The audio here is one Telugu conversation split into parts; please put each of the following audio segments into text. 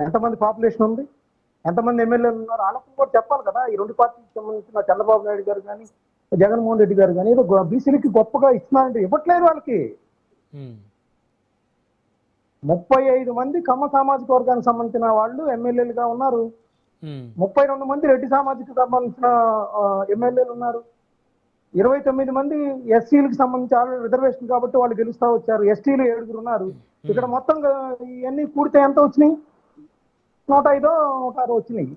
ఎంతమంది పాపులేషన్ ఉంది, ఎంతమంది ఎమ్మెల్యేలు ఉన్నారు, వాళ్ళకు కూడా చెప్పాలి కదా. ఈ రెండు పార్టీకి సంబంధించిన చంద్రబాబు నాయుడు గారు కానీ జగన్మోహన్ రెడ్డి గారు కానీ ఏదో బీసీలకి గొప్పగా ఇస్తున్నారంటే ఇవ్వట్లేదు వాళ్ళకి. 35 మంది కమ్మ సామాజిక వర్గానికి సంబంధించిన వాళ్ళు ఎమ్మెల్యేలుగా ఉన్నారు, 32 మంది రెడ్డి సామాజిక సంబంధించిన ఎమ్మెల్యేలు ఉన్నారు, 29 మంది ఎస్సీలకు సంబంధించి ఆల్రెడీ రిజర్వేషన్ కాబట్టి వాళ్ళు గెలుస్తా వచ్చారు, ఎస్టీలు 7 ఉన్నారు. ఇక్కడ మొత్తం ఇవన్నీ కూడితే ఎంత వచ్చినాయి? 105 106 వచ్చినాయి.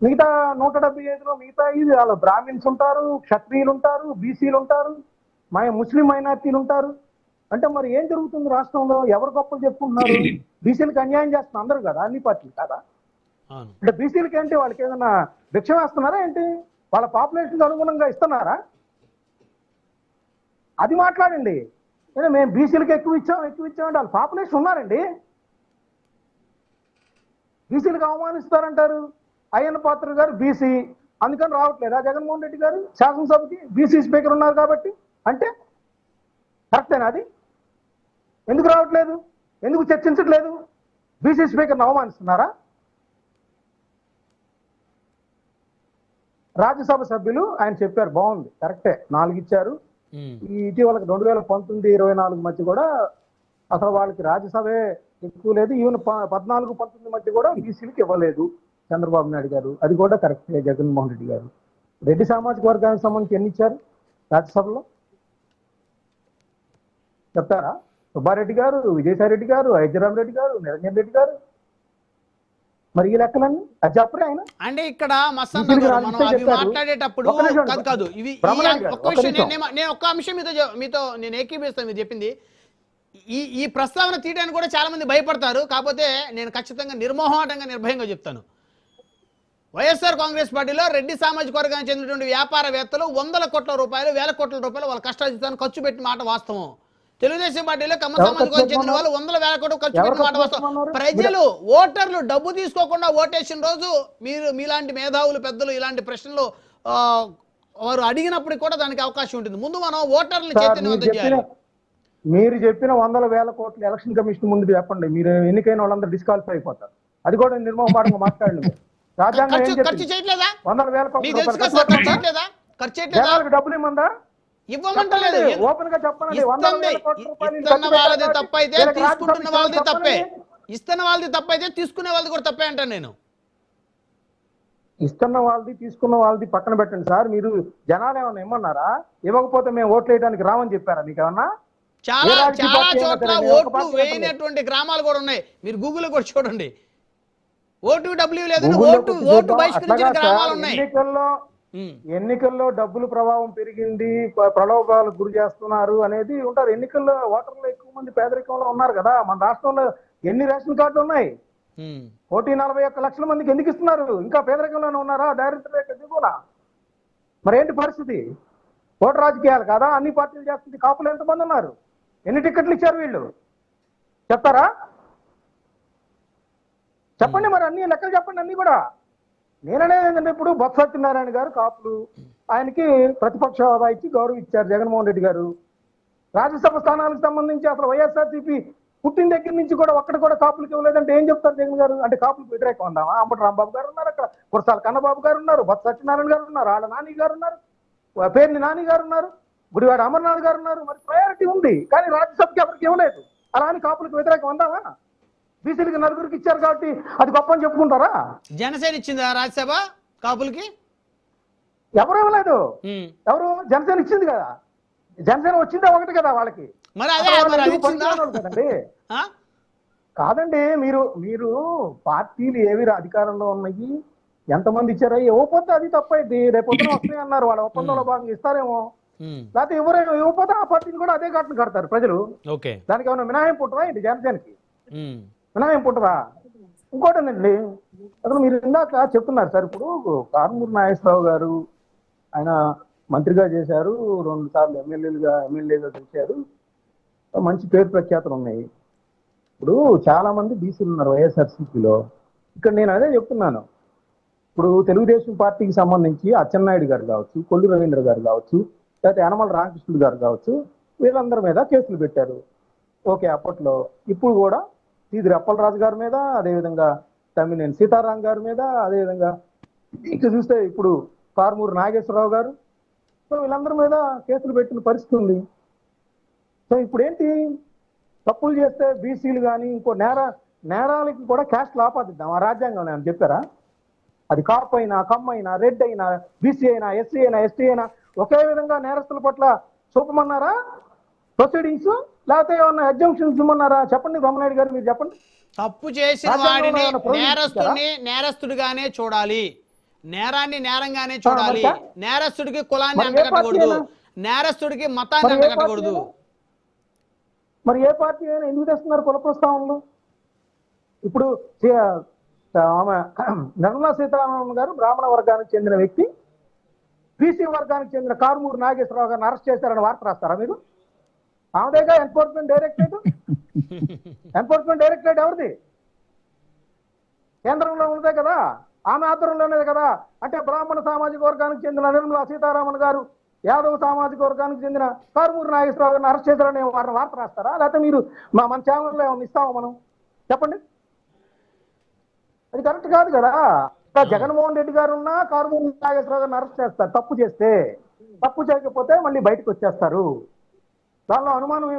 మిగతా 175లో మిగతా ఇది వాళ్ళు బ్రాహ్మిన్స్ ఉంటారు, క్షత్రియులు ఉంటారు, బీసీలు ఉంటారు, ముస్లిం మైనార్టీలు ఉంటారు. అంటే మరి ఏం జరుగుతుంది రాష్ట్రంలో? ఎవరు గొప్పలు చెప్పుకుంటున్నారు? బీసీలకు అన్యాయం చేస్తున్నారు అందరూ కదా, అన్ని పార్టీలు కదా. అంటే బీసీలకి ఏంటి, వాళ్ళకి ఏదైనా భిక్ష వేస్తున్నారా ఏంటి? వాళ్ళ పాపులేషన్ అనుగుణంగా ఇస్తున్నారా? అది మాట్లాడండి. మేము బీసీలకు ఎక్కువ ఇచ్చామంటే వాళ్ళ పాపులేషన్ ఉన్నారండి. బీసీలకు అవమానిస్తారంటారు. అయ్యన్న పాత్ర గారు బీసీ, అందుకని రావట్లేదా జగన్మోహన్ రెడ్డి గారు శాసనసభకి? బీసీ స్పీకర్ ఉన్నారు కాబట్టి అంటే కరెక్టేనా అది? ఎందుకు రావట్లేదు? ఎందుకు చర్చించట్లేదు? బీసీ స్పీకర్ని అవమానిస్తున్నారా? రాజ్యసభ సభ్యులు ఆయన చెప్పారు, బాగుంది, కరెక్టే, 4 ఇచ్చారు. ఈ ఇటీవల 2019-24 మధ్య కూడా అసలు వాళ్ళకి రాజ్యసభే ఎక్కువ లేదు. ఈవెన్ 14-19 మధ్య కూడా బీసీలకు ఇవ్వలేదు చంద్రబాబు నాయుడు గారు. అది కూడా కరెక్టే. జగన్మోహన్ రెడ్డి గారు రెడ్డి సామాజిక వర్గానికి సంబంధించి ఎన్ని ఇచ్చారు రాజ్యసభలో చెప్తారా? సుబ్బారెడ్డి గారు, విజయసాయి రెడ్డి గారు, అయోధ్యరామ్ రెడ్డి గారు, నిరంజన్ రెడ్డి గారు, మరి ఈ లెక్కలన్నీ అది చెప్పరే ఆయన. అంటే ఇక్కడ మాట్లాడేటప్పుడు కాదు నేను ఒక్క అంశం మీతో నేను ఏకీభవిస్తాను. మీరు చెప్పింది ఈ ప్రస్తావన తీయడానికి కూడా చాలా మంది భయపడతారు. కాకపోతే నేను ఖచ్చితంగా నిర్మోహమాటంగా నిర్భయంగా చెప్తాను. వైఎస్ఆర్ కాంగ్రెస్ పార్టీలో రెడ్డి సామాజిక వర్గానికి చెందినటువంటి వ్యాపారవేత్తలు 100 కోట్ల రూపాయలు 1000 కోట్ల రూపాయలు వాళ్ళ కష్టార్జితాన్ని ఖర్చు పెట్టిన మాట వాస్తవం. తెలుగుదేశం పార్టీలో కమ్మ సామాజిక వర్గానికి చెందిన వాళ్ళు 100,000 కోట్లు ఖర్చు పెట్టిన మాట వాస్తవం. ప్రజలు ఓటర్లు డబ్బు తీసుకోకుండా ఓటేసిన రోజు మీలాంటి మేధావులు పెద్దలు ఇలాంటి ప్రశ్నలు వారు అడిగినప్పుడు కూడా దానికి అవకాశం ఉంటుంది. ముందు మనం ఓటర్లు చైతన్యవంతం చేయాలి. మీరు చెప్పిన 100,000 కోట్లు ఎలక్షన్ కమిషన్ ముందు చెప్పండి. మీరు ఎన్నికైన వాళ్ళందరూ డిస్క్వాలిఫై అయిపోతారు. అది కూడా నిర్మోహమాటంగా మాట్లాడండి. రాజ్యాంగం ఖర్చు చేయట్లేదా? 100,000 కోట్లు డబ్బులు ఇమ్మందా? ఇవ్వమంటలేదు. ఓపెన్ గా చెప్పండి. ఇస్తున్న వాళ్ళది తప్పైతే తీసుకుంటున్న వాళ్ళది తప్పే. ఇస్తున్న వాళ్ళది తప్పైతే తీసుకునే వాళ్ళది కూడా తప్పే అంటాను నేను. ఇస్తున్న వాళ్ళది తీసుకున్న వాళ్ళది పక్కన పెట్టండి సార్. మీరు జనాలు ఏమన్నా ఇమ్మన్నారా? ఇవ్వకపోతే మేము ఓట్లు వేయడానికి రామని చెప్పారా మీకేమన్నా? చాలా చోట్ల ఓట్లు వేయనటువంటి గ్రామాలు కూడా ఉన్నాయి. మీరు గూగుల్ కూడా చూడండి. ఓటు డబ్ల్యూ లేదు, ఓటు బహిష్కరించిన గ్రామాలు ఉన్నాయి. ఎన్నికల్లో డబ్బులు ప్రభావం పెరిగింది, ప్రలోభాలకు గురి చేస్తున్నారు అనేది ఉంటారు. ఎన్నికల్లో ఓటర్లు ఎక్కువ మంది పేదరికంలో ఉన్నారు కదా. మన రాష్ట్రంలో ఎన్ని రేషన్ కార్డులు ఉన్నాయి? 141 లక్షల మందికి ఎందుకు ఇస్తున్నారు? ఇంకా పేదరికంలోనే ఉన్నారా? దారిద్ర్య రేఖ దిగువన. మరేంటి పరిస్థితి? ఓటు రాజకీయాలు కదా అన్ని పార్టీలు చేస్తుంది. కాపులు ఎంతమంది ఉన్నారు? ఎన్ని టికెట్లు ఇచ్చారు వీళ్ళు చెప్తారా? చెప్పండి మరి, అన్ని లెక్కలు చెప్పండి. అన్ని కూడా నేననేది ఏంటంటే, ఇప్పుడు బొత్స సత్యనారాయణ గారు కాపులు, ఆయనకి ప్రతిపక్ష హోదా ఇచ్చి గౌరవం ఇచ్చారు జగన్మోహన్ రెడ్డి గారు. రాజ్యసభ స్థానాలకు సంబంధించి అసలు వైఎస్ఆర్సీపీ పుట్టిన దగ్గర నుంచి కూడా ఒక్కటి కూడా కాపులకు ఇవ్వలేదంటే ఏం చెప్తారు జగన్ గారు? అంటే కాపులకు వ్యతిరేకం ఉందామా? అంబటి రాంబాబు గారు ఉన్నారు, అక్కడ కురసాల కన్నబాబు గారు ఉన్నారు, బొత్స సత్యనారాయణ గారు ఉన్నారు, ఆళ్ళ నాని గారు ఉన్నారు, పేర్ని నాని గారు ఉన్నారు, గుడివాడ అమర్నాథ్ గారు ఉన్నారు. మరి ప్రయారిటీ ఉంది, కానీ రాజ్యసభకి ఎవరికి ఇవ్వలేదు. అలా అని కాపులకు వ్యతిరేకం ఉందామా? బీసీలకి 4 ఇచ్చారు కాబట్టి అది గొప్ప అని చెప్పుకుంటారా? జనసేన ఇచ్చిందా రాజ్యసభ కాపులకి? ఎవరు ఇవ్వలేదు. ఎవరు? జనసేన ఇచ్చింది కదా. జనసేన వచ్చిందా ఒకటి కదా వాళ్ళకి. కదండి కాదండి, మీరు పార్టీలు ఏవి అధికారంలో ఉన్నాయి, ఎంతమంది ఇచ్చారా? ఇవ్వకపోతే అది తప్పైంది. రేపొద్దున వస్తాయి అన్నారు, వాళ్ళ ఒప్పందంలో భాగంగా ఇస్తారేమో. లేకపోతే ఎవరైనా ఇవ్వకపోతే ఆ పార్టీని కూడా అదే ఘటన కడతారు ప్రజలు. దానికి ఏమైనా మినహాయింపు ఉంటుందా ఏంటి? జనసేనకి మినహాయింపు ఉంటుందా? ఇంకోటండి, అసలు మీరు ఇందాక చెప్తున్నారు సార్, ఇప్పుడు కారుమూరి నాగేశ్వరరావు గారు ఆయన మంత్రిగా చేశారు, 2 సార్లు ఎమ్మెల్యేగా గెలిచారు, మంచి పేరు ప్రఖ్యాతులు ఉన్నాయి. ఇప్పుడు చాలా మంది బీసీలు ఉన్నారు వైఎస్ఆర్సీపీలో. ఇక్కడ నేను అదే చెప్తున్నాను. ఇప్పుడు తెలుగుదేశం పార్టీకి సంబంధించి అచ్చెన్నాయుడు గారు కావచ్చు, కొల్లు రవీంద్ర గారు కావచ్చు, లేకపోతే యనమల రామకృష్ణుడు గారు కావచ్చు, వీళ్ళందరి మీద కేసులు పెట్టారు. ఓకే, అప్పట్లో. ఇప్పుడు కూడా సీదిరి అప్పలరాజు గారి మీద, అదేవిధంగా తమ్మినేని సీతారాం గారి మీద, అదేవిధంగా ఇక చూస్తే ఇప్పుడు కారుమూరి నాగేశ్వరరావు గారు, సో వీళ్ళందరి మీద కేసులు పెట్టిన పరిస్థితి ఉంది. సో ఇప్పుడు ఏంటి, తప్పులు చేస్తే బీసీలు కానీ ఇంకో నేరాలకి కూడా క్యాస్ట్లు ఆపాదిద్దాం. ఆ రాజ్యాంగం అని చెప్పారా? అది కాపు అయినా, కమ్ అయినా, రెడ్ అయినా, బీసీ అయినా, ఎస్సీ అయినా, ఎస్టీ అయినా ఒకే విధంగా నేరస్తుల పట్ల చూపమన్నారా ప్రొసీడింగ్స్? లేకపోతే ఏమన్నా ఎగ్జంక్షన్స్ ఇమ్మన్నారా? చెప్పండి బ్రహ్మనాయుడు గారు, మీరు చెప్పండి. తప్పు చేసిన వాడిని నేరస్తుడిగానే చూడాలి, నేరాన్ని నేరంగానే చూడాలి. నేరస్తుడికి కులాన్ని అంటగట్టకూడదు, నేరస్తుడికి మతాన్ని అంటగట్టకూడదు. మరి ఏ పార్టీ అయినా ఎందుకు తెస్తున్నారు కుల ప్రస్తావనలు? ఇప్పుడు ఆమె నిర్మలా సీతారామన్ గారు బ్రాహ్మణ వర్గానికి చెందిన వ్యక్తి, బీసీ వర్గానికి చెందిన కారుమూరి నాగేశ్వరరావు గారిని అరెస్ట్ చేశారని వార్త రాస్తారా మీరు? ఆమెదేగా ఎన్ఫోర్స్మెంట్ డైరెక్టరేట్. ఎన్ఫోర్స్మెంట్ డైరెక్టరేట్ ఎవరిది? కేంద్రంలో ఉన్నదే కదా, ఆమె ఆధ్వర్యంలోనే కదా. అంటే బ్రాహ్మణ సామాజిక వర్గానికి చెందిన నిర్మలా సీతారామన్ గారు యాదవ్ సామాజిక వర్గానికి చెందిన కారుమూరి నాగేశ్వరరావు గారిని అరెస్ట్ చేశారని వార్త రాస్తారా? లేకపోతే మీరు మన ఛానల్లో ఏమైనా ఇస్తామా మనం? చెప్పండి. అది కరెక్ట్ కాదు కదా. జగన్మోహన్ రెడ్డి గారు ఉన్నా కారుమూరి నాగేశ్వరరావు గారిని అరెస్ట్ చేస్తారు తప్పు చేస్తే. తప్పు చేయకపోతే మళ్ళీ బయటకు వచ్చేస్తారు. దానిలో అనుమానం